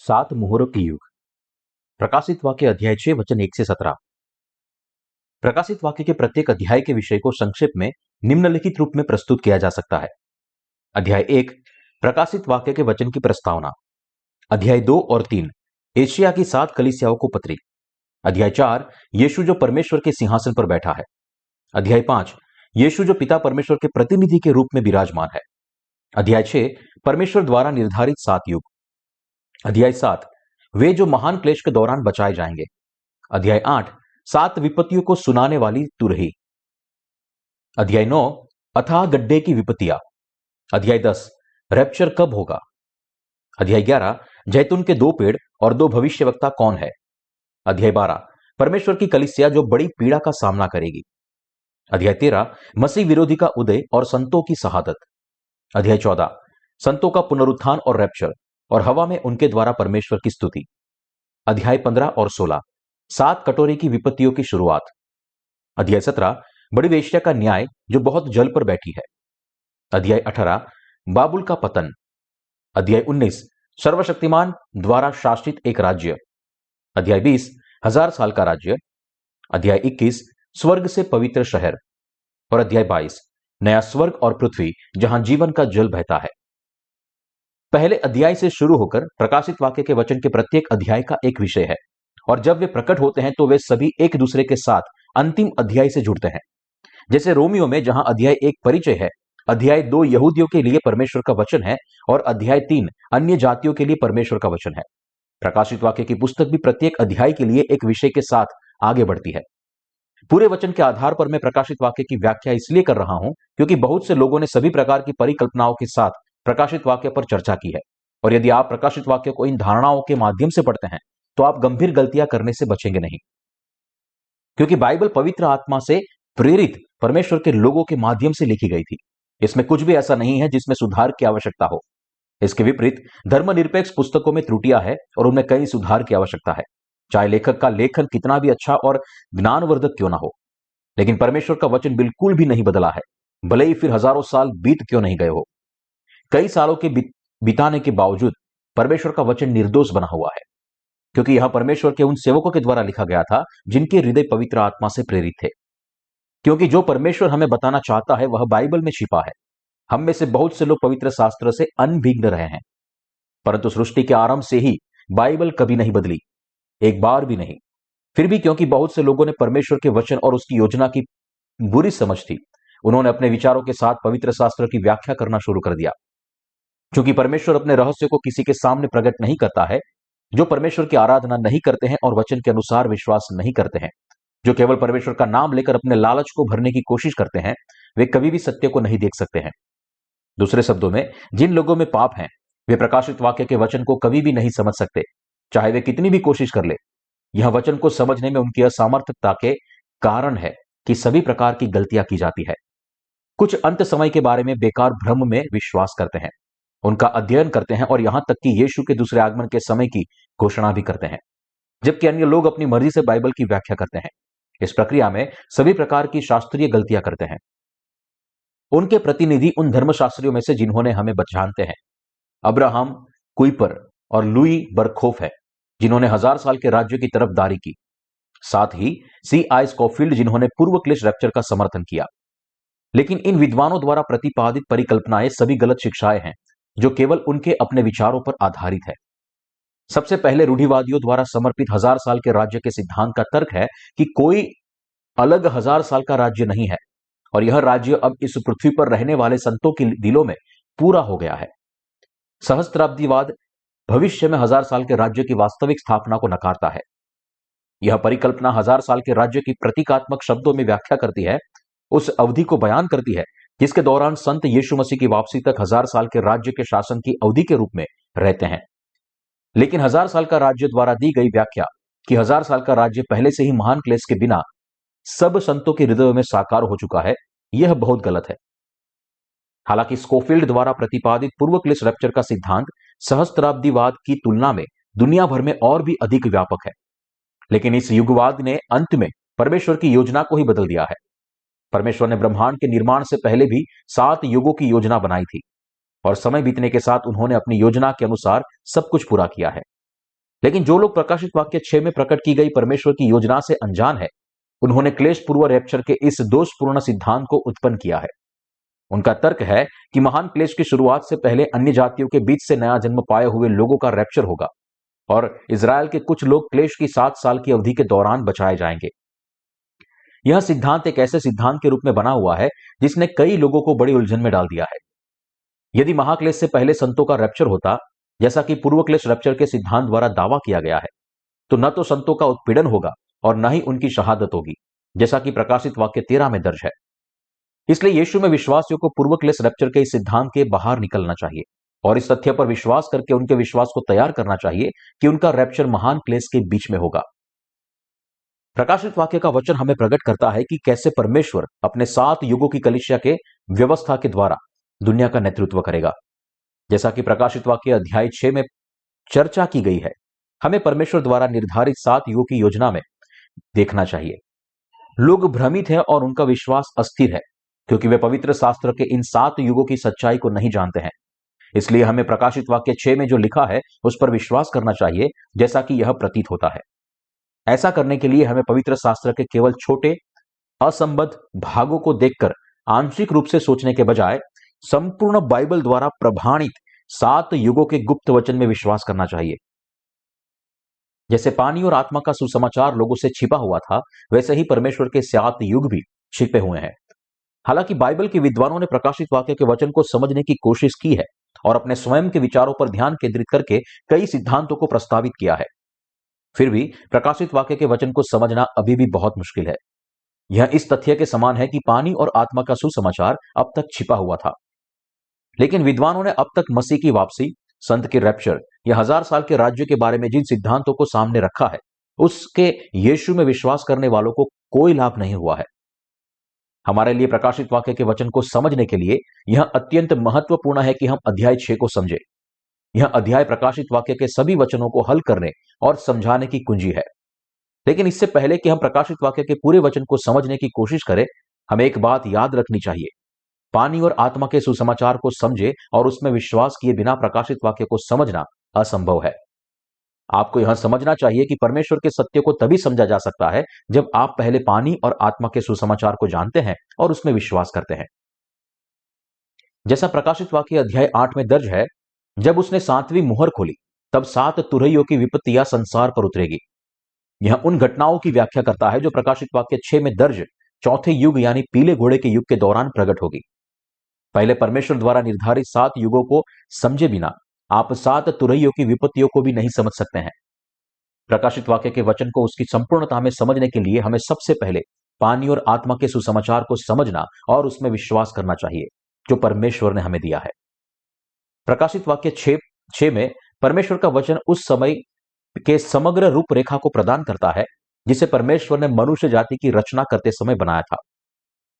सात मोहरों की युग। प्रकाशित वाक्य अध्याय 6 वचन 1 से 17। प्रकाशित वाक्य के प्रत्येक अध्याय के विषय को संक्षेप में निम्नलिखित रूप में प्रस्तुत किया जा सकता है। अध्याय 1 प्रकाशित वाक्य के वचन की प्रस्तावना। अध्याय 2 और 3 एशिया की 7 कलीसियाओं को पत्री। अध्याय 4 यीशु जो परमेश्वर के सिंहासन पर बैठा है। अध्याय 5 यीशु जो पिता परमेश्वर के प्रतिनिधि के रूप में विराजमान है। अध्याय 6 परमेश्वर द्वारा निर्धारित 7 युग। अध्याय 7 वे जो महान क्लेश के दौरान बचाए जाएंगे। अध्याय 8 7 विपत्तियों को सुनाने वाली तुरही। अध्याय 9 अथाह गड्ढे की विपत्तियां। अध्याय 10 रैप्चर कब होगा। अध्याय 11 जैतून के 2 पेड़ और 2 भविष्यवक्ता कौन है। अध्याय 12 परमेश्वर की कलीसिया जो बड़ी पीड़ा का सामना करेगी। अध्याय 13 मसीह विरोधी का उदय और संतों की शहादत। अध्याय 14 संतों का पुनरुत्थान और रैप्चर और हवा में उनके द्वारा परमेश्वर की स्तुति। अध्याय 15 और 16 7 कटोरे की विपत्तियों की शुरुआत। अध्याय 17 बड़ी वेश्या का न्याय जो बहुत जल पर बैठी है। अध्याय 18 बाबुल का पतन। अध्याय 19 सर्वशक्तिमान द्वारा शासित एक राज्य। अध्याय 20 1000 साल का राज्य। अध्याय 21 स्वर्ग से पवित्र शहर और अध्याय 22 नया स्वर्ग और पृथ्वी जहां जीवन का जल बहता है। पहले अध्याय से शुरू होकर प्रकाशित वाक्य के वचन के प्रत्येक अध्याय का एक विषय है और जब वे प्रकट होते हैं तो वे सभी एक दूसरे के साथ अंतिम अध्याय से जुड़ते हैं। जैसे रोमियो में जहां अध्याय 1 परिचय है, अध्याय 2 यहूदियों के लिए परमेश्वर का वचन है और अध्याय 3 अन्य जातियों के लिए परमेश्वर का वचन है। प्रकाशित वाक्य की पुस्तक भी प्रत्येक अध्याय के लिए एक विषय के साथ आगे बढ़ती है। पूरे वचन के आधार पर मैं प्रकाशित वाक्य की व्याख्या इसलिए कर रहा हूं क्योंकि बहुत से लोगों ने सभी प्रकार की परिकल्पनाओं के साथ प्रकाशित वाक्य पर चर्चा की है और यदि आप प्रकाशित वाक्य को इन धारणाओं के माध्यम से पढ़ते हैं तो आप गंभीर गलतियां करने से बचेंगे नहीं, क्योंकि बाइबल पवित्र आत्मा से प्रेरित परमेश्वर के लोगों के माध्यम से लिखी गई थी। इसमें कुछ भी ऐसा नहीं है जिसमें सुधार की आवश्यकता हो। इसके विपरीत धर्मनिरपेक्ष पुस्तकों में त्रुटियां हैं और उनमें कई सुधार की आवश्यकता है, चाहे लेखक का लेखन कितना भी अच्छा और ज्ञानवर्धक क्यों ना हो। लेकिन परमेश्वर का वचन बिल्कुल भी नहीं बदला है, भले ही फिर हजारों साल बीत क्यों नहीं गए हो। कई सालों के बिताने के बावजूद परमेश्वर का वचन निर्दोष बना हुआ है, क्योंकि यह परमेश्वर के उन सेवकों के द्वारा लिखा गया था जिनके हृदय पवित्र आत्मा से प्रेरित थे। क्योंकि जो परमेश्वर हमें बताना चाहता है वह बाइबल में छिपा है। हम में से बहुत से लोग पवित्र शास्त्र से अनभिज्ञ रहे हैं, परंतु सृष्टि के आरंभ से ही बाइबल कभी नहीं बदली, एक बार भी नहीं। फिर भी क्योंकि बहुत से लोगों ने परमेश्वर के वचन और उसकी योजना की बुरी समझ थी, उन्होंने अपने विचारों के साथ पवित्र शास्त्र की व्याख्या करना शुरू कर दिया। क्योंकि परमेश्वर अपने रहस्य को किसी के सामने प्रकट नहीं करता है, जो परमेश्वर की आराधना नहीं करते हैं और वचन के अनुसार विश्वास नहीं करते हैं, जो केवल परमेश्वर का नाम लेकर अपने लालच को भरने की कोशिश करते हैं, वे कभी भी सत्य को नहीं देख सकते हैं। दूसरे शब्दों में, जिन लोगों में पाप हैं वे प्रकाशित वाक्य के वचन को कभी भी नहीं समझ सकते, चाहे वे कितनी भी कोशिश कर ले। यह वचन को समझने में उनकी असमर्थता के कारण है कि सभी प्रकार की गलतियां की जाती है। कुछ अंत समय के बारे में बेकार भ्रम में विश्वास करते हैं, उनका अध्ययन करते हैं और यहां तक कि यीशु के दूसरे आगमन के समय की घोषणा भी करते हैं, जबकि अन्य लोग अपनी मर्जी से बाइबल की व्याख्या करते हैं। इस प्रक्रिया में सभी प्रकार की शास्त्रीय गलतियां करते हैं। उनके प्रतिनिधि उन धर्मशास्त्रियों में से जिन्होंने हमें जानते हैं, अब्राहम कुइपर और लुई बरखोफ है, जिन्होंने 1000 साल के राज्य की तरफदारी की। साथ ही C.I. स्कॉफील्ड, जिन्होंने पूर्व क्लेश रैप्चर का समर्थन किया। लेकिन इन विद्वानों द्वारा प्रतिपादित परिकल्पनाएं सभी गलत शिक्षाएं हैं जो केवल उनके अपने विचारों पर आधारित है। सबसे पहले रूढ़िवादियों द्वारा समर्पित 1000 साल के राज्य के सिद्धांत का तर्क है कि कोई अलग 1000 साल का राज्य नहीं है और यह राज्य अब इस पृथ्वी पर रहने वाले संतों के दिलों में पूरा हो गया है। सहस्त्राब्दीवाद भविष्य में 1000 साल के राज्य की वास्तविक स्थापना को नकारता है। यह परिकल्पना 1000 साल के राज्य की प्रतीकात्मक शब्दों में व्याख्या करती है, उस अवधि को बयान करती है जिसके दौरान संत यीशु मसीह की वापसी तक 1000 साल के राज्य के शासन की अवधि के रूप में रहते हैं। लेकिन 1000 साल का राज्य द्वारा दी गई व्याख्या कि 1000 साल का राज्य पहले से ही महान क्लेश के बिना सब संतों के हृदयों में साकार हो चुका है, यह बहुत गलत है। हालांकि स्कोफील्ड द्वारा प्रतिपादित पूर्व क्लेश रैप्चर का सिद्धांत सहस्त्राब्दीवाद की तुलना में दुनिया भर में और भी अधिक व्यापक है, लेकिन इस युगवाद ने अंत में परमेश्वर की योजना को ही बदल दिया है। परमेश्वर ने ब्रह्मांड के निर्माण से पहले भी 7 युगों की योजना बनाई थी और समय बीतने के साथ उन्होंने अपनी योजना के अनुसार सब कुछ पूरा किया है। लेकिन जो लोग प्रकाशित वाक्य 6 में प्रकट की गई परमेश्वर की योजना से अनजान है, उन्होंने क्लेश पूर्व रैप्चर के इस दोषपूर्ण सिद्धांत को उत्पन्न किया है। उनका तर्क है कि महान क्लेश की शुरुआत से पहले अन्य जातियों के बीच से नया जन्म पाए हुए लोगों का रैप्चर होगा और इजराइल के कुछ लोग क्लेश की 7 साल की अवधि के दौरान बचाए जाएंगे। यह सिद्धांत एक ऐसे सिद्धांत के रूप में बना हुआ है जिसने कई लोगों को बड़ी उलझन में डाल दिया है। यदि महाक्लेश से पहले संतों का रैप्चर होता, जैसा कि पूर्व क्लेश रैप्चर के सिद्धांत द्वारा दावा किया गया है, तो न तो संतों का उत्पीड़न होगा और न ही उनकी शहादत होगी, जैसा कि प्रकाशित वाक्य 13 में दर्ज है। इसलिए यीशु में विश्वासियों को पूर्व क्लेश रैप्चर के इस सिद्धांत के बाहर निकलना चाहिए और इस तथ्य पर विश्वास करके उनके विश्वास को तैयार करना चाहिए कि उनका रैप्चर महान क्लेश के बीच में होगा। प्रकाशित वाक्य का वचन हमें प्रकट करता है कि कैसे परमेश्वर अपने 7 युगों की कलीसिया के व्यवस्था के द्वारा दुनिया का नेतृत्व करेगा। जैसा कि प्रकाशित वाक्य अध्याय 6 में चर्चा की गई है, हमें परमेश्वर द्वारा निर्धारित 7 युगों की योजना में देखना चाहिए। लोग भ्रमित हैं और उनका विश्वास अस्थिर है क्योंकि वे पवित्र शास्त्र के इन 7 युगों की सच्चाई को नहीं जानते हैं। इसलिए हमें प्रकाशित वाक्य 6 में जो लिखा है उस पर विश्वास करना चाहिए, जैसा कि यह प्रतीत होता है। ऐसा करने के लिए हमें पवित्र शास्त्र के केवल छोटे असंबद्ध भागों को देखकर आंशिक रूप से सोचने के बजाय संपूर्ण बाइबल द्वारा प्रमाणित 7 युगों के गुप्त वचन में विश्वास करना चाहिए। जैसे पानी और आत्मा का सुसमाचार लोगों से छिपा हुआ था, वैसे ही परमेश्वर के 7 युग भी छिपे हुए हैं। हालांकि बाइबल के विद्वानों ने प्रकाशित वाक्य के वचन को समझने की कोशिश की है और अपने स्वयं के विचारों पर ध्यान केंद्रित करके कई सिद्धांतों को प्रस्तावित किया है। फिर भी प्रकाशित वाक्य के वचन को समझना अभी भी बहुत मुश्किल है। यह इस तथ्य के समान है कि पानी और आत्मा का सुसमाचार अब तक छिपा हुआ था, लेकिन विद्वानों ने अब तक मसीह की वापसी, संत के रैप्चर या 1000 साल के राज्य के बारे में जिन सिद्धांतों को सामने रखा है, उसके यीशु में विश्वास करने वालों को कोई लाभ नहीं हुआ है। हमारे लिए प्रकाशित वाक्य के वचन को समझने के लिए यह अत्यंत महत्वपूर्ण है कि हम अध्याय 6 को समझें। यह अध्याय प्रकाशित वाक्य के सभी वचनों को हल करने और समझाने की कुंजी है। लेकिन इससे पहले कि हम प्रकाशित वाक्य के पूरे वचन को समझने की कोशिश करें, हमें एक बात याद रखनी चाहिए। पानी और आत्मा के सुसमाचार को समझे और उसमें विश्वास किए बिना प्रकाशित वाक्य को समझना असंभव है। आपको यह समझना चाहिए कि परमेश्वर के सत्य को तभी समझा जा सकता है जब आप पहले पानी और आत्मा के सुसमाचार को जानते हैं और उसमें विश्वास करते हैं। जैसा प्रकाशित वाक्य अध्याय 8 में दर्ज है, जब उसने 7वीं मुहर खोली, तब 7 तुरहियों की विपत्तियां संसार पर उतरेगी। यह उन घटनाओं की व्याख्या करता है जो प्रकाशित वाक्य 6 में दर्ज चौथे युग यानी पीले घोड़े के युग के दौरान प्रकट होगी। पहले परमेश्वर द्वारा निर्धारित 7 युगों को समझे बिना आप 7 तुरहियों की विपत्तियों को भी नहीं समझ सकते हैं। प्रकाशित वाक्य के वचन को उसकी संपूर्णता में समझने के लिए हमें सबसे पहले पानी और आत्मा के सुसमाचार को समझना और उसमें विश्वास करना चाहिए जो परमेश्वर ने हमें दिया है। प्रकाशित वाक्य 6 में परमेश्वर का वचन उस समय के समग्र रूपरेखा को प्रदान करता है जिसे परमेश्वर ने मनुष्य जाति की रचना करते समय बनाया था।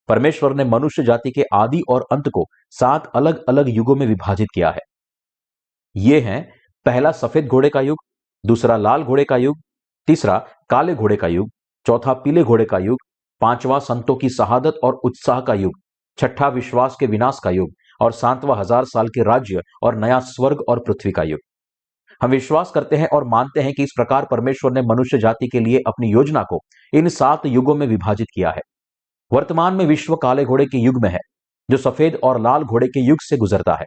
परमेश्वर ने मनुष्य जाति के आदि और अंत को 7 अलग अलग युगों में विभाजित किया है। ये हैं, पहला सफेद घोड़े का युग, दूसरा लाल घोड़े का युग, तीसरा काले घोड़े का युग, चौथा पीले घोड़े का युग, पांचवा संतों की शहादत और उत्साह का युग, छठा विश्वास के विनाश का युग और 7वां 1000 साल के राज्य और नया स्वर्ग और पृथ्वी का युग। हम विश्वास करते हैं और मानते हैं कि इस प्रकार परमेश्वर ने मनुष्य जाति के लिए अपनी योजना को इन 7 युगों में विभाजित किया है। वर्तमान में विश्व काले घोड़े के युग में है जो सफेद और लाल घोड़े के युग से गुजरता है।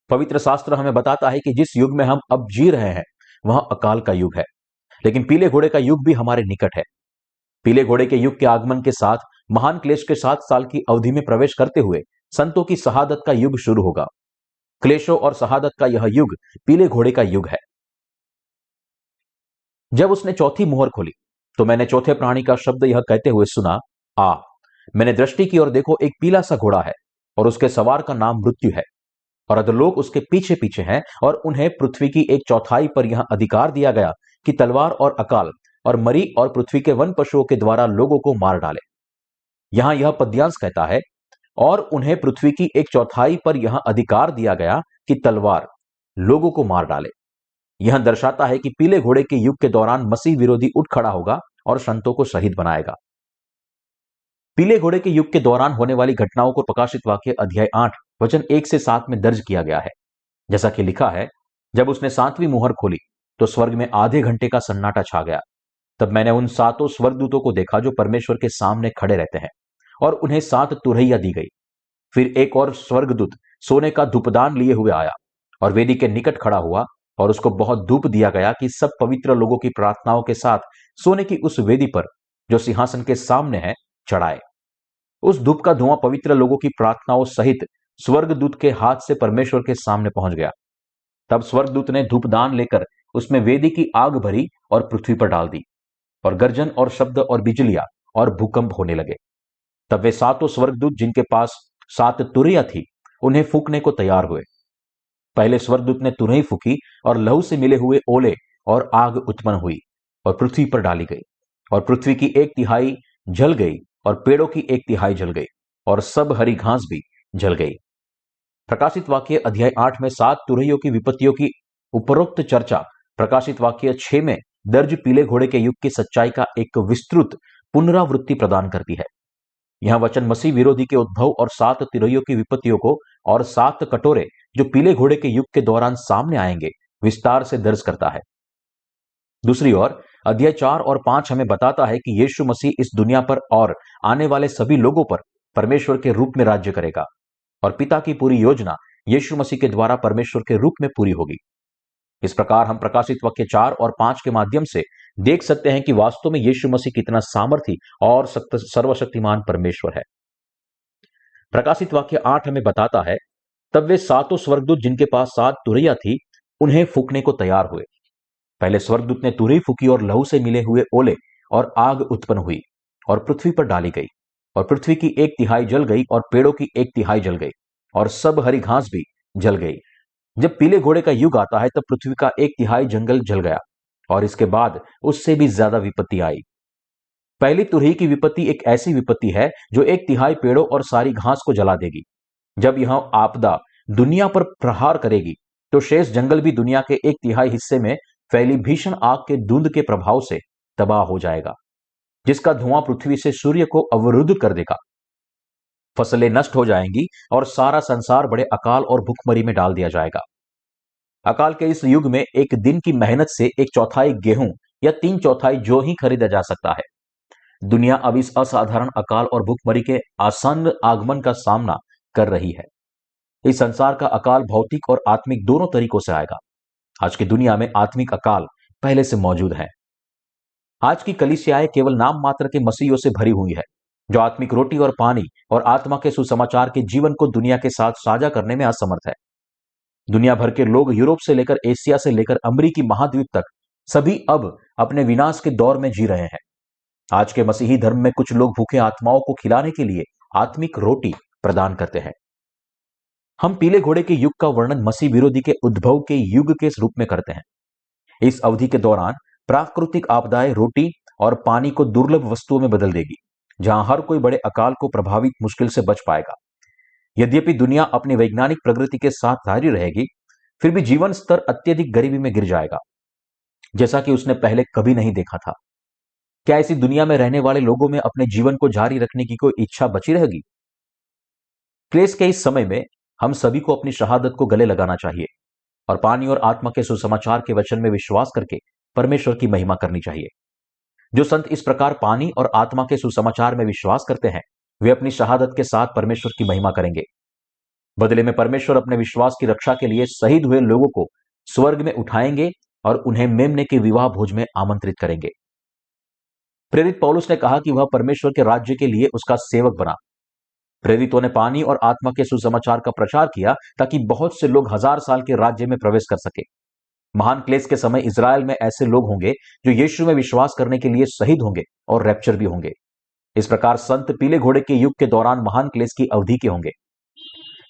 पवित्र शास्त्र हमें बताता है कि जिस युग में हम अब जी रहे हैं वह अकाल का युग है, लेकिन पीले घोड़े का युग भी हमारे निकट है। पीले घोड़े के युग के आगमन के साथ महान क्लेश के 7 साल की अवधि में प्रवेश करते हुए संतों की शहादत का युग शुरू होगा। क्लेशों और शहादत का यह युग पीले घोड़े का युग है। जब उसने चौथी मुहर खोली तो मैंने चौथे प्राणी का शब्द यह कहते हुए सुना, आ। मैंने दृष्टि की और देखो, एक पीला सा घोड़ा है और उसके सवार का नाम मृत्यु है और अधोलोक उसके पीछे पीछे हैं और उन्हें पृथ्वी की 1/4 पर यह अधिकार दिया गया कि तलवार और अकाल और मरी और पृथ्वी के वन पशुओं के द्वारा लोगों को मार डाले। यहां यह पद्यांश कहता है, और उन्हें पृथ्वी की 1/4 पर यह अधिकार दिया गया कि तलवार लोगों को मार डाले। यह दर्शाता है कि पीले घोड़े के युग के दौरान मसीह विरोधी उठ खड़ा होगा और संतों को शहीद बनाएगा। पीले घोड़े के युग के दौरान होने वाली घटनाओं को प्रकाशित वाक्य अध्याय 8 वचन 1 से 7 में दर्ज किया गया है। जैसा कि लिखा है, जब उसने 7वीं मुहर खोली तो स्वर्ग में आधे घंटे का सन्नाटा छा गया। तब मैंने उन सातों स्वर्गदूतों को देखा जो परमेश्वर के सामने खड़े रहते हैं, और उन्हें 7 तुरहियां दी गई। फिर एक और स्वर्गदूत सोने का धूपदान लिए हुए आया और वेदी के निकट खड़ा हुआ, और उसको बहुत धूप दिया गया कि सब पवित्र लोगों की प्रार्थनाओं के साथ सोने की उस वेदी पर जो सिंहासन के सामने है चढ़ाए। उस धूप का धुआं पवित्र लोगों की प्रार्थनाओं सहित स्वर्गदूत के हाथ से परमेश्वर के सामने पहुंच गया। तब स्वर्गदूत ने धूपदान लेकर उसमें वेदी की आग भरी और पृथ्वी पर डाल दी, और गर्जन और शब्द और बिजलियां और भूकंप होने लगे। तब वे सातों स्वर्गदूत जिनके पास 7 तुरहियां थी उन्हें फूंकने को तैयार हुए। पहले स्वर्गदूत ने तुरही फूकी, और लहू से मिले हुए ओले और आग उत्पन्न हुई और पृथ्वी पर डाली गई, और पृथ्वी की 1/3 जल गई, और पेड़ों की 1/3 जल गई, और सब हरी घास भी जल गई। प्रकाशित वाक्य अध्याय 8 में 7 तुरहियों की विपत्तियों की उपरोक्त चर्चा प्रकाशित वाक्य 6 में दर्ज पीले घोड़े के युग की सच्चाई का एक विस्तृत पुनरावृत्ति प्रदान करती है। यह वचन मसीह विरोधी के उद्भव और 7 तुरहियों की विपत्तियों को और 7 कटोरे जो पीले घोड़े के युग के दौरान सामने आएंगे विस्तार से दर्ज करता है। दूसरी ओर अध्याय 4 और 5 हमें बताता है कि यीशु मसीह इस दुनिया पर और आने वाले सभी लोगों पर परमेश्वर के रूप में राज्य करेगा, और पिता की पूरी योजना यीशु मसीह के द्वारा परमेश्वर के रूप में पूरी होगी। इस प्रकार हम प्रकाशित वाक्य 4 और 5 के माध्यम से देख सकते हैं कि वास्तव में यीशु मसीह कितना सामर्थी और सर्वशक्तिमान परमेश्वर है। प्रकाशित वाक्य 8 हमें बताता है, तब वे सातों स्वर्गदूत जिनके पास 7 तुरहियां थी उन्हें फूकने को तैयार हुए। पहले स्वर्गदूत ने तुरही फूकी, और लहू से मिले हुए ओले और आग उत्पन्न हुई और पृथ्वी पर डाली गई, और पृथ्वी की 1/3 जल गई, और पेड़ों की 1/3 जल गई, और सब हरी घास भी जल गई। जब पीले घोड़े का युग आता है तब पृथ्वी का 1/3 जंगल जल गया, और इसके बाद उससे भी ज्यादा विपत्ति आई। पहली तुरही की विपत्ति एक ऐसी विपत्ति है जो 1/3 पेड़ों और सारी घास को जला देगी। जब यह आपदा दुनिया पर प्रहार करेगी तो शेष जंगल भी दुनिया के 1/3 हिस्से में फैली भीषण आग के धुंध के प्रभाव से तबाह हो जाएगा, जिसका धुआं पृथ्वी से सूर्य को अवरुद्ध कर देगा। फसलें नष्ट हो जाएंगी और सारा संसार बड़े अकाल और भुखमरी में डाल दिया जाएगा। अकाल के इस युग में एक दिन की मेहनत से 1/4 गेहूं या 3/4 जौ ही खरीदा जा सकता है। दुनिया अब इस असाधारण अकाल और भुखमरी के आसन्न आगमन का सामना कर रही है। इस संसार का अकाल भौतिक और आत्मिक दोनों तरीकों से आएगा। आज की दुनिया में आत्मिक अकाल पहले से मौजूद है। आज की कलीसियाएं केवल नाम मात्र के मसीहियों से भरी हुई है, जो आत्मिक रोटी और पानी और आत्मा के सुसमाचार के जीवन को दुनिया के साथ साझा करने में असमर्थ है। दुनिया भर के लोग यूरोप से लेकर एशिया से लेकर अमेरिकी महाद्वीप तक सभी अब अपने विनाश के दौर में जी रहे हैं। आज के मसीही धर्म में कुछ लोग भूखे आत्माओं को खिलाने के लिए आत्मिक रोटी प्रदान करते हैं। हम पीले घोड़े के युग का वर्णन मसीह विरोधी के उद्भव के युग के रूप में करते हैं। इस अवधि के दौरान प्राकृतिक आपदाएं रोटी और पानी को दुर्लभ वस्तुओं में बदल देगी, जहां हर कोई बड़े अकाल को प्रभावित मुश्किल से बच पाएगा। यद्यपि दुनिया अपनी वैज्ञानिक प्रगति के साथ जारी रहेगी, फिर भी जीवन स्तर अत्यधिक गरीबी में गिर जाएगा, जैसा कि उसने पहले कभी नहीं देखा था। क्या ऐसी दुनिया में रहने वाले लोगों में अपने जीवन को जारी रखने की कोई इच्छा बची रहेगी? क्लेश के इस समय में हम सभी को अपनी शहादत को गले लगाना चाहिए और पानी और आत्मा के सुसमाचार के वचन में विश्वास करके परमेश्वर की महिमा करनी चाहिए। जो संत इस प्रकार पानी और आत्मा के सुसमाचार में विश्वास करते हैं, वे अपनी शहादत के साथ परमेश्वर की महिमा करेंगे। बदले में परमेश्वर अपने विश्वास की रक्षा के लिए शहीद हुए लोगों को स्वर्ग में उठाएंगे और उन्हें मेमने के विवाह भोज में आमंत्रित करेंगे। प्रेरित पौलुस ने कहा कि वह परमेश्वर के राज्य के लिए उसका सेवक बना। प्रेरितों ने पानी और आत्मा के सुसमाचार का प्रचार किया ताकि बहुत से लोग 1000 साल के राज्य में प्रवेश कर सके। महान क्लेश के समय इजराइल में ऐसे लोग होंगे जो यीशु में विश्वास करने के लिए शहीद होंगे और रैप्चर भी होंगे। इस प्रकार संत पीले घोड़े के युग के दौरान महान क्लेश की अवधि के होंगे।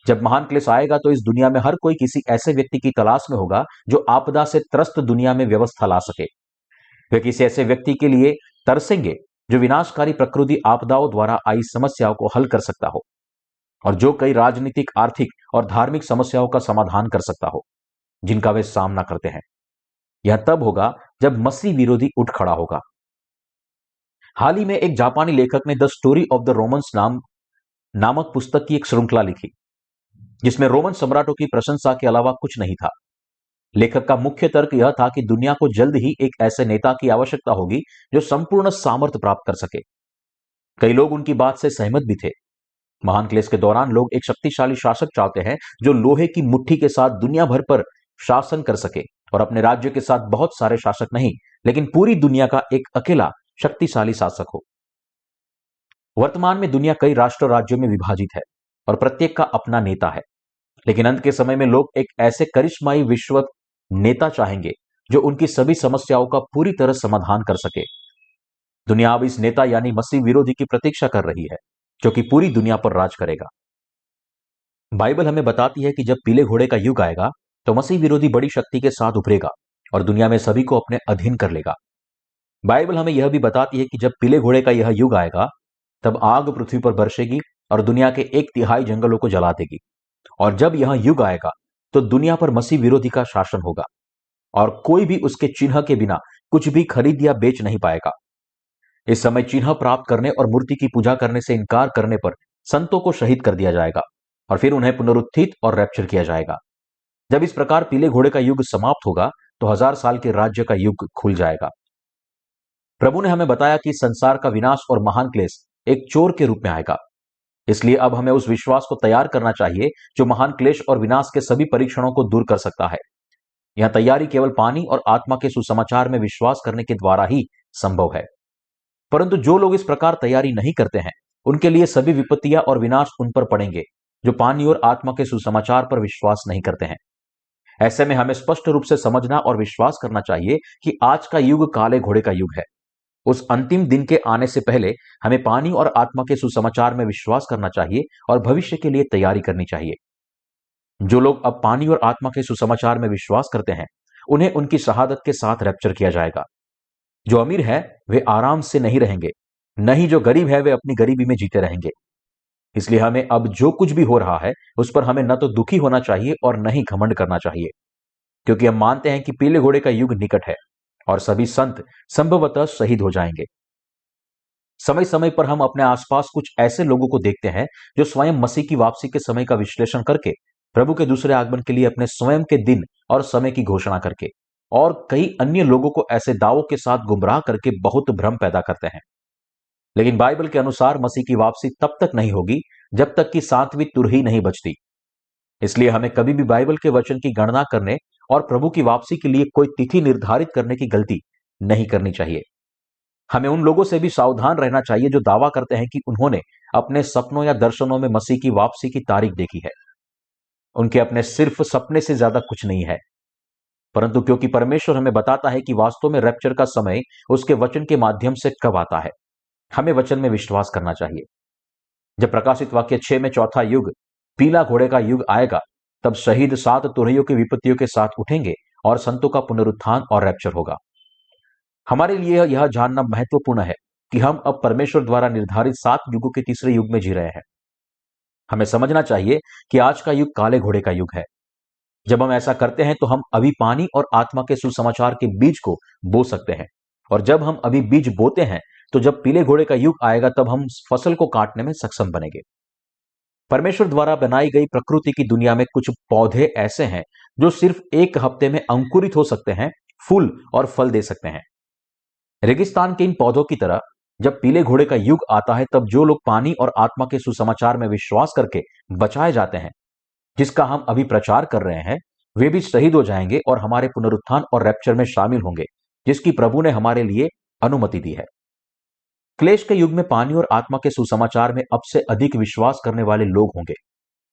जब महान क्लेश आएगा तो इस दुनिया में हर कोई किसी ऐसे व्यक्ति की तलाश में होगा जो आपदा से त्रस्त दुनिया में व्यवस्था ला सके। वे किसी ऐसे व्यक्ति के लिए तरसेंगे जो विनाशकारी प्रकृति आपदाओं द्वारा आई समस्याओं को हल कर सकता हो और जो कई राजनीतिक, आर्थिक और धार्मिक समस्याओं का समाधान कर सकता हो जिनका वे सामना करते हैं। यह तब होगा जब मसीह विरोधी उठ खड़ा होगा। हाल ही में एक जापानी लेखक ने the story of the Romans नामक पुस्तक की एक श्रृंखला लिखी, जिसमें रोमन सम्राटों की प्रशंसा के अलावा कुछ नहीं था। लेखक का मुख्य तर्क यह था कि दुनिया को जल्द ही एक ऐसे नेता की आवश्यकता होगी जो संपूर्ण सामर्थ्य प्राप्त कर सके। कई लोग उनकी बात से सहमत भी थे। महान क्लेश के दौरान लोग एक शक्तिशाली शासक चाहते हैं जो लोहे की मुट्ठी के साथ दुनिया भर पर शासन कर सके और अपने राज्य के साथ बहुत सारे शासक नहीं, लेकिन पूरी दुनिया का एक अकेला शक्तिशाली शासक हो। वर्तमान में दुनिया कई राष्ट्र राज्यों में विभाजित है और प्रत्येक का अपना नेता है, लेकिन अंत के समय में लोग एक ऐसे करिश्माई विश्व नेता चाहेंगे जो उनकी सभी समस्याओं का पूरी तरह समाधान कर सके। दुनिया अब इस नेता यानी मसीह विरोधी की प्रतीक्षा कर रही है जो कि पूरी दुनिया पर राज करेगा। बाइबल हमें बताती है कि जब पीले घोड़े का युग आएगा तो मसीह विरोधी बड़ी शक्ति के साथ उभरेगा और दुनिया में सभी को अपने अधीन कर लेगा। बाइबल हमें यह भी बताती है कि जब पीले घोड़े का यह युग आएगा तब आग पृथ्वी पर बरसेगी और दुनिया के 1/3 जंगलों को जला देगी। और जब यह युग आएगा तो दुनिया पर मसीह विरोधी का शासन होगा और कोई भी उसके चिन्ह के बिना कुछ भी खरीद या बेच नहीं पाएगा। इस समय चिन्ह प्राप्त करने और मूर्ति की पूजा करने से इनकार करने पर संतों को शहीद कर दिया जाएगा और फिर उन्हें पुनरुत्थित और रैप्चर किया जाएगा। जब इस प्रकार पीले घोड़े का युग समाप्त होगा तो 1000 साल के राज्य का युग खुल जाएगा। प्रभु ने हमें बताया कि संसार का विनाश और महान क्लेश एक चोर के रूप में आएगा। इसलिए अब हमें उस विश्वास को तैयार करना चाहिए जो महान क्लेश और विनाश के सभी परीक्षणों को दूर कर सकता है। यह तैयारी केवल पानी और आत्मा के सुसमाचार में विश्वास करने के द्वारा ही संभव है। परंतु जो लोग इस प्रकार तैयारी नहीं करते हैं उनके लिए सभी विपत्तियां और विनाश उन पर पड़ेंगे जो पानी और आत्मा के सुसमाचार पर विश्वास नहीं करते हैं। ऐसे में हमें स्पष्ट रूप से समझना और विश्वास करना चाहिए कि आज का युग काले घोड़े का युग है। उस अंतिम दिन के आने से पहले हमें पानी और आत्मा के सुसमाचार में विश्वास करना चाहिए और भविष्य के लिए तैयारी करनी चाहिए। जो लोग अब पानी और आत्मा के सुसमाचार में विश्वास करते हैं उन्हें उनकी शहादत के साथ रैप्चर किया जाएगा। जो अमीर है वे आराम से नहीं रहेंगे, नहीं जो गरीब है वे अपनी गरीबी में जीते रहेंगे। इसलिए हमें अब जो कुछ भी हो रहा है उस पर हमें न तो दुखी होना चाहिए और न ही घमंड करना चाहिए, क्योंकि हम मानते हैं कि पीले घोड़े का युग निकट है और सभी संत संभवतः शहीद हो जाएंगे। समय समय पर हम अपने आसपास कुछ ऐसे लोगों को देखते हैं जो स्वयं मसीह की वापसी के समय का विश्लेषण करके, प्रभु के दूसरे आगमन के लिए अपने स्वयं के दिन और समय की घोषणा करके और कई अन्य लोगों को ऐसे दावों के साथ गुमराह करके बहुत भ्रम पैदा करते हैं। लेकिन बाइबल के अनुसार मसीह की वापसी तब तक नहीं होगी जब तक कि 7वीं तुरही नहीं बजती। इसलिए हमें कभी भी बाइबल के वचन की गणना करने और प्रभु की वापसी के लिए कोई तिथि निर्धारित करने की गलती नहीं करनी चाहिए। हमें उन लोगों से भी सावधान रहना चाहिए जो दावा करते हैं कि उन्होंने अपने सपनों या दर्शनों में मसीह की वापसी की तारीख देखी है। उनके अपने सिर्फ सपने से ज्यादा कुछ नहीं है, परंतु क्योंकि परमेश्वर हमें बताता है कि वास्तव में रैप्चर का समय उसके वचन के माध्यम से कब आता है, हमें वचन में विश्वास करना चाहिए। जब प्रकाशित वाक्य 6 में चौथा युग पीला घोड़े का युग आएगा तब शहीद 7 तुरहियों की विपत्तियों के साथ उठेंगे और संतों का पुनरुत्थान और रैप्चर होगा। हमारे लिए यह जानना महत्वपूर्ण है कि हम अब परमेश्वर द्वारा निर्धारित 7 युगों के तीसरे युग में जी रहे हैं। हमें समझना चाहिए कि आज का युग काले घोड़े का युग है। जब हम ऐसा करते हैं तो हम अभी पानी और आत्मा के सुसमाचार के बीज को बो सकते हैं, और जब हम अभी बीज बोते हैं तो जब पीले घोड़े का युग आएगा तब हम फसल को काटने में सक्षम बनेंगे। परमेश्वर द्वारा बनाई गई प्रकृति की दुनिया में कुछ पौधे ऐसे हैं जो सिर्फ 1 हफ्ते में अंकुरित हो सकते हैं, फूल और फल दे सकते हैं। रेगिस्तान के इन पौधों की तरह जब पीले घोड़े का युग आता है तब जो लोग पानी और आत्मा के सुसमाचार में विश्वास करके बचाए जाते हैं, जिसका हम अभी प्रचार कर रहे हैं, वे भी शहीद हो जाएंगे और हमारे पुनरुत्थान और रैप्चर में शामिल होंगे, जिसकी प्रभु ने हमारे लिए अनुमति दी है। क्लेश के युग में पानी और आत्मा के सुसमाचार में अब से अधिक विश्वास करने वाले लोग होंगे।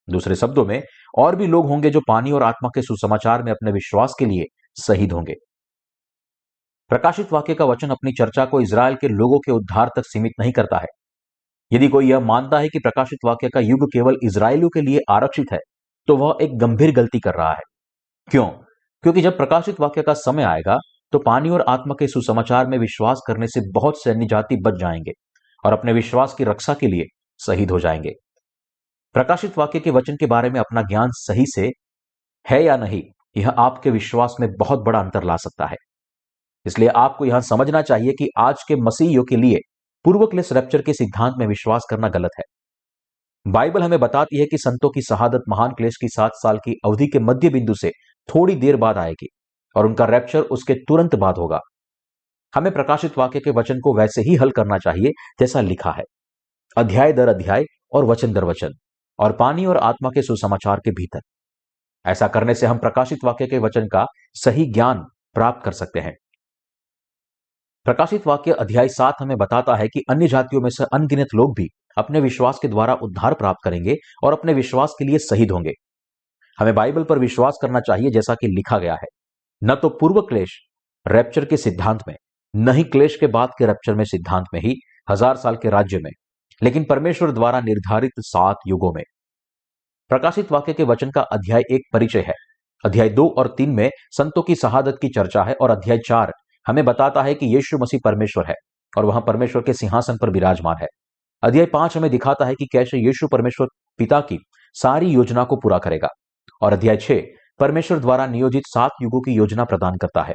दूसरे शब्दों में, और भी लोग होंगे जो पानी और आत्मा के सुसमाचार में अपने विश्वास के लिए शहीद होंगे। प्रकाशित वाक्य का वचन अपनी चर्चा को इजराइल के लोगों के उद्धार तक सीमित नहीं करता है। यदि कोई यह मानता है कि प्रकाशित वाक्य का युग केवल इजरायलियों के लिए आरक्षित है तो वह एक गंभीर गलती कर रहा है। क्यों? क्योंकि जब प्रकाशित वाक्य का समय आएगा तो पानी और आत्मा के सुसमाचार में विश्वास करने से बहुत से अन्य जाति बच जाएंगे और अपने विश्वास की रक्षा के लिए शहीद हो जाएंगे। प्रकाशित वाक्य के वचन के बारे में अपना ज्ञान सही से है या नहीं, यह आपके विश्वास में बहुत बड़ा अंतर ला सकता है। इसलिए आपको यह समझना चाहिए कि आज के मसीहियों के लिए पूर्व क्लेश रैप्चर के सिद्धांत में विश्वास करना गलत है। बाइबल हमें बताती है कि संतों की शहादत महान क्लेश की 7 साल की अवधि के मध्य बिंदु से थोड़ी देर बाद आएगी और उनका रैप्चर उसके तुरंत बाद होगा। हमें प्रकाशित वाक्य के वचन को वैसे ही हल करना चाहिए जैसा लिखा है, अध्याय दर अध्याय और वचन दर वचन, और पानी और आत्मा के सुसमाचार के भीतर। ऐसा करने से हम प्रकाशित वाक्य के वचन का सही ज्ञान प्राप्त कर सकते हैं। प्रकाशित वाक्य अध्याय 7 हमें बताता है कि अन्य जातियों में से अनगिनत लोग भी अपने विश्वास के द्वारा उद्धार प्राप्त करेंगे और अपने विश्वास के लिए शहीद होंगे। हमें बाइबल पर विश्वास करना चाहिए जैसा कि लिखा गया है, न तो पूर्व क्लेश रैप्चर के सिद्धांत में, न ही क्लेश के बाद के रैप्चर में सिद्धांत में ही 1000 साल के राज्य में, लेकिन परमेश्वर द्वारा निर्धारित 7 युगों में। प्रकाशित वाक्य के वचन का अध्याय 1 परिचय है। अध्याय 2 और 3 में संतों की शहादत की चर्चा है और अध्याय 4 हमें बताता है कि यीशु मसीह परमेश्वर है और वहां परमेश्वर के सिंहासन पर विराजमान है। अध्याय 5 हमें दिखाता है कि कैसे यीशु परमेश्वर पिता की सारी योजना को पूरा करेगा, और अध्याय 6 परमेश्वर द्वारा नियोजित 7 युगों की योजना प्रदान करता है।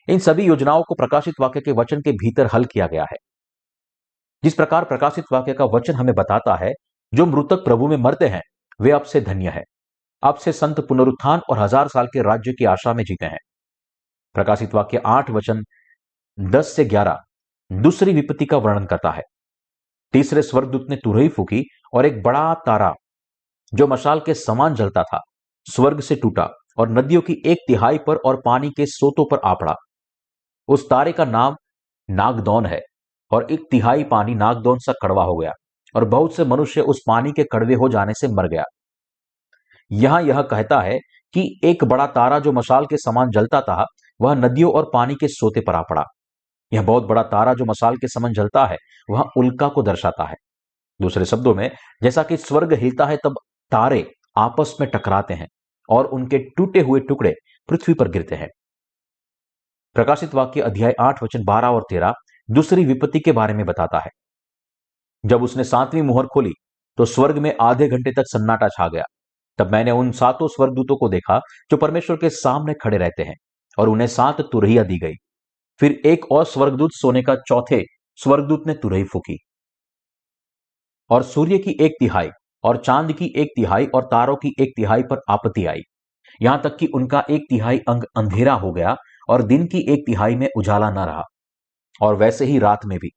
इन सभी योजनाओं को प्रकाशित वाक्य के वचन के भीतर हल किया गया है। जिस प्रकार प्रकाशित वाक्य का वचन हमें बताता है, जो मृतक प्रभु में मरते हैं वे अब से धन्य है। अब से संत पुनरुत्थान और 1000 साल के राज्य की आशा में जीते हैं। प्रकाशित वाक्य 8 वचन 10 से 11 दूसरी विपत्ति का वर्णन करता है। तीसरे स्वर्गदूत ने तुरही फूकी और एक बड़ा तारा जो मशाल के समान जलता था स्वर्ग से टूटा और नदियों की 1/3 पर और पानी के सोतों पर आ पड़ा। उस तारे का नाम नागदौन है और 1/3 पानी नागदौन सा कड़वा हो गया और बहुत से मनुष्य उस पानी के कड़वे हो जाने से मर गया। यहां यह कहता है कि एक बड़ा तारा जो मशाल के समान जलता था वह नदियों और पानी के सोते पर आ पड़ा। यह बहुत बड़ा तारा जो मशाल के समान जलता है वह उल्का को दर्शाता है। दूसरे शब्दों में, जैसा कि स्वर्ग हिलता है तब तारे आपस में टकराते हैं और उनके टूटे हुए टुकड़े पृथ्वी पर गिरते हैं। प्रकाशित वाक्य अध्याय 8 वचन 12 और 13 दूसरी विपत्ति के बारे में बताता है। जब उसने 7वीं मुहर खोली तो स्वर्ग में आधे घंटे तक सन्नाटा छा गया। तब मैंने उन 7 स्वर्गदूतों को देखा जो परमेश्वर के सामने खड़े रहते हैं, और उन्हें 7 तुरहियां दी गई। फिर एक और स्वर्गदूत सोने का चौथे स्वर्गदूत ने तुरही फूकी, और सूर्य की 1/3 और चांद की 1/3 और तारों की 1/3 पर आपत्ति आई, यहां तक कि उनका 1/3 अंग अंधेरा हो गया और दिन की 1/3 में उजाला न रहा, और वैसे ही रात में भी।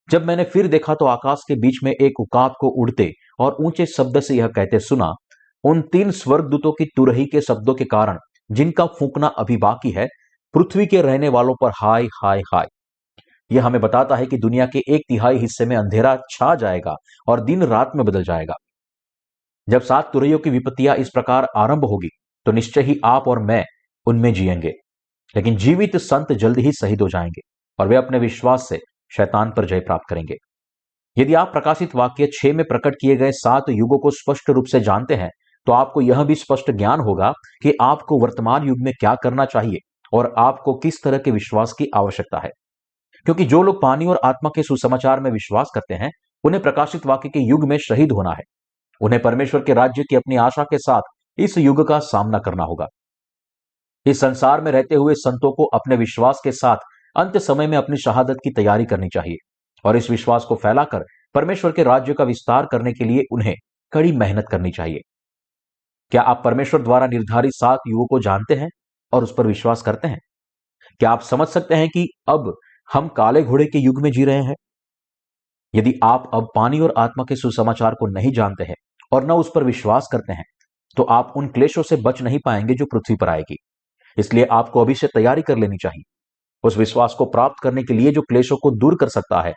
जब मैंने फिर देखा तो आकाश के बीच में एक उकाब को उड़ते और ऊंचे शब्द से यह कहते सुना, उन 3 स्वर्गदूतों की तुरही के शब्दों के कारण जिनका फूंकना अभी बाकी है, पृथ्वी के रहने वालों पर हाय हाय हाय। यह हमें बताता है कि दुनिया के 1/3 हिस्से में अंधेरा छा जाएगा और दिन रात में बदल जाएगा। जब 7 तुरहियों की विपत्तियां इस प्रकार आरंभ होगी तो निश्चय ही आप और मैं उनमें जिएंगे, लेकिन जीवित संत जल्द ही शहीद हो जाएंगे और वे अपने विश्वास से शैतान पर जय प्राप्त करेंगे। यदि आप प्रकाशित वाक्य 6 में प्रकट किए गए 7 युगों को स्पष्ट रूप से जानते हैं तो आपको यह भी स्पष्ट ज्ञान होगा कि आपको वर्तमान युग में क्या करना चाहिए और आपको किस तरह के विश्वास की आवश्यकता है। क्योंकि जो लोग पानी और आत्मा के सुसमाचार में विश्वास करते हैं उन्हें प्रकाशित वाक्य के युग में शहीद होना है। उन्हें परमेश्वर के राज्य की अपनी आशा के साथ इस युग का सामना करना होगा। इस संसार में रहते हुए संतों को अपने विश्वास के साथ अंत समय में अपनी शहादत की तैयारी करनी चाहिए और इस विश्वास को फैलाकर परमेश्वर के राज्य का विस्तार करने के लिए उन्हें कड़ी मेहनत करनी चाहिए। क्या आप परमेश्वर द्वारा निर्धारित 7 युगों को जानते हैं और उस पर विश्वास करते हैं? क्या आप समझ सकते हैं कि अब हम काले घोड़े के युग में जी रहे हैं? यदि आप अब पानी और आत्मा के सुसमाचार को नहीं जानते हैं और न उस पर विश्वास करते हैं तो आप उन क्लेशों से बच नहीं पाएंगे जो पृथ्वी पर आएगी। इसलिए आपको अभी से तैयारी कर लेनी चाहिए। उस विश्वास को प्राप्त करने के लिए जो क्लेशों को दूर कर सकता है,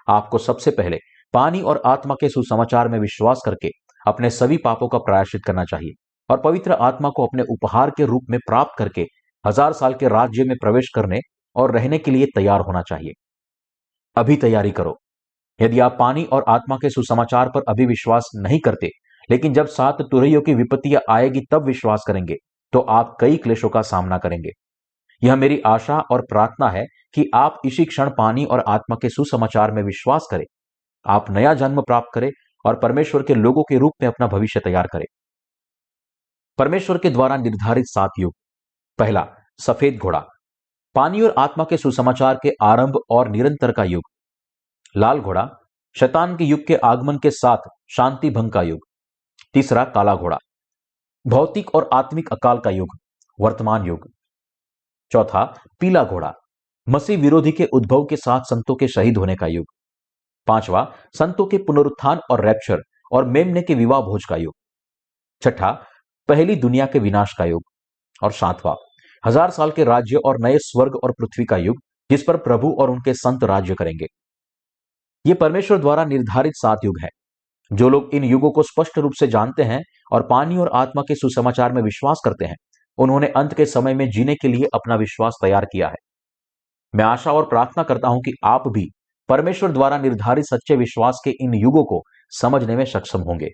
आपको सबसे पहले पानी और आत्मा के सुसमाचार में विश्वास करके अपने सभी पापों का प्रायश्चित करना चाहिए और पवित्र आत्मा को अपने उपहार के रूप में प्राप्त करके 1000 साल के राज्य में प्रवेश करने और रहने के लिए तैयार होना चाहिए। अभी तैयारी करो। यदि आप पानी और आत्मा के सुसमाचार पर अभी विश्वास नहीं करते, लेकिन जब 7 तुरहियों की विपत्तियां आएगी तब विश्वास करेंगे, तो आप कई क्लेशों का सामना करेंगे। यह मेरी आशा और प्रार्थना है कि आप इसी क्षण पानी और आत्मा के सुसमाचार में विश्वास करें, आप नया जन्म प्राप्त करें और परमेश्वर के लोगों के रूप में अपना भविष्य तैयार करें। परमेश्वर के द्वारा निर्धारित 7 युग। पहला, सफेद घोड़ा, पानी और आत्मा के सुसमाचार के आरंभ और निरंतर का युग। लाल घोड़ा, शैतान के युग के आगमन के साथ शांति भंग का युग। तीसरा, काला घोड़ा, भौतिक और आत्मिक अकाल का युग। वर्तमान युग। चौथा, पीला घोड़ा, मसीह विरोधी के उद्भव के साथ संतों के शहीद होने का युग। पांचवा, संतों के पुनरुत्थान और रैप्चर और मेमने के विवाह भोज का युग। छठा, पहली दुनिया के विनाश का युग। और सातवां, 1000 साल के राज्य और नए स्वर्ग और पृथ्वी का युग, जिस पर प्रभु और उनके संत राज्य करेंगे। ये परमेश्वर द्वारा निर्धारित 7 युग हैं। जो लोग इन युगों को स्पष्ट रूप से जानते हैं और पानी और आत्मा के सुसमाचार में विश्वास करते हैं, उन्होंने अंत के समय में जीने के लिए अपना विश्वास तैयार किया है। मैं आशा और प्रार्थना करता हूं कि आप भी परमेश्वर द्वारा निर्धारित सच्चे विश्वास के इन युगों को समझने में सक्षम होंगे।